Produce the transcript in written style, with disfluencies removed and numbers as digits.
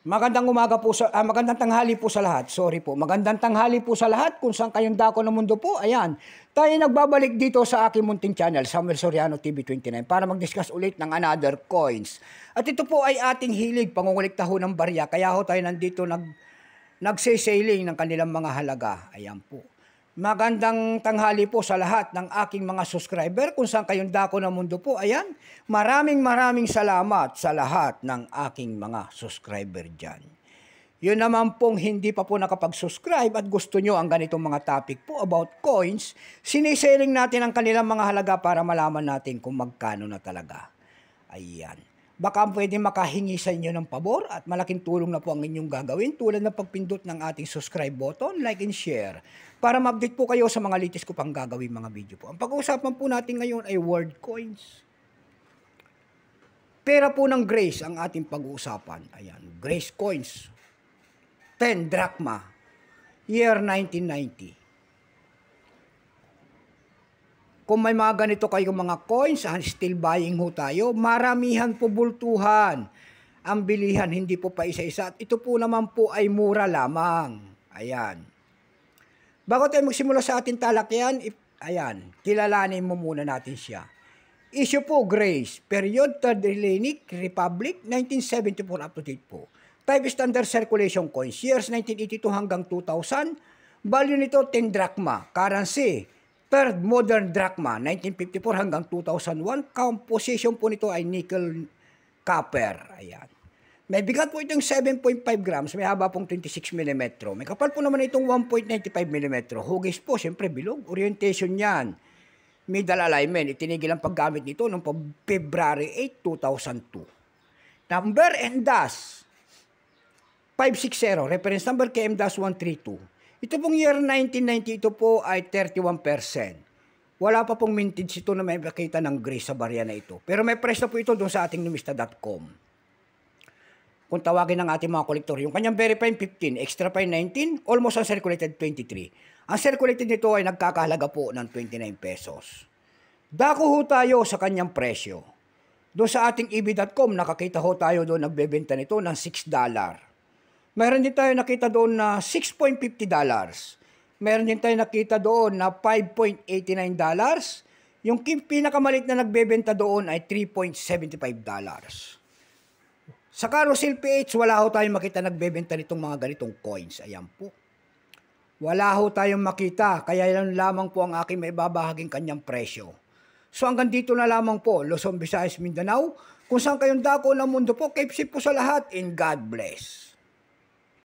Magandang umaga po magandang tanghali po sa lahat. Sorry po. Magandang tanghali po sa lahat kung saan kayong dako ng mundo po. Ayan. Tayo nagbabalik dito sa aking munting channel, Samuel Soriano TV 29, para mag-discuss ulit ng another coins. At ito po ay ating hilig, pangungulikta ho ng barya. Kaya ho tayo nandito nagsisailing ng kanilang mga halaga. Ayan po. Magandang tanghali po sa lahat ng aking mga subscriber kung saan kayong dako ng mundo po. Ayan, maraming salamat sa lahat ng aking mga subscriber dyan. Yun naman pong hindi pa po nakapag-subscribe at gusto nyo ang ganitong mga topic po about coins, siniselling natin ang kanilang mga halaga para malaman natin kung magkano na talaga. Ayan. Baka pwede makahingi sa inyo ng pabor at malaking tulong na po ang inyong gagawin tulad ng pagpindot ng ating subscribe button, like and share para ma-update po kayo sa mga latest ko pang gagawin mga video po. Ang pag-uusapan po natin ngayon ay world coins. Pera po ng Grace ang ating pag-uusapan. Ayan, Grace coins. 10 drachma, year 1990. Kung may mga ganito kayong mga coins, still buying ho tayo, maramihan po bultuhan. Ang bilihan, hindi po pa isa-isa. At ito po naman po ay mura lamang. Ayan. Bago tayo magsimula sa ating talakyan, ayan, kilalanin mo muna natin siya. Issue po, Grace. Period, Third Hellenic Republic, 1974 up to date po. Type Standard Circulation Coins, years 1982 hanggang 2000. Value nito, 10 drachma. Currency, Third Modern Drachma, 1954 hanggang 2001. Composition po nito ay nickel copper. Ayan. May bigat po itong 7.5 grams. May haba pong 26 mm. May kapal po naman itong 1.95 mm. Hugis po, siyempre bilog. Orientation yan. Middle alignment. Itinigil ang paggamit nito noong February 8, 2002. Number and dash 560. Reference number KM-132. Ito pong year 1990, ito po ay 31%. Wala pa pong mintage ito na may makita ng Grace sa barya na ito. Pero may presyo po ito doon sa ating numista.com. Kung tawagin ng ating mga kolektor, yung kanyang very fine 15, extra fine 19, almost uncirculated 23. Ang circulated nito ay nagkakahalaga po ng 29 pesos. Dako ho tayo sa kanyang presyo. Doon sa ating eb.com, nakakita ho tayo doon nagbebenta nito ng $6. Meron din tayo nakita doon na $6.50. Meron din tayo nakita doon na $5.89. Yung pinakamalit na nagbebenta doon ay $3.75. Sa Carousel PH, wala ho tayong makita nagbebenta nitong mga ganitong coins. Ayan po. Wala ho tayong makita, kaya yan lamang po ang aking may babahaging kanyang presyo. So hanggang dito na lamang po, Luzon, Visayas, Mindanao. Kung saan kayong dako ng mundo po, keep safe po sa lahat and God bless.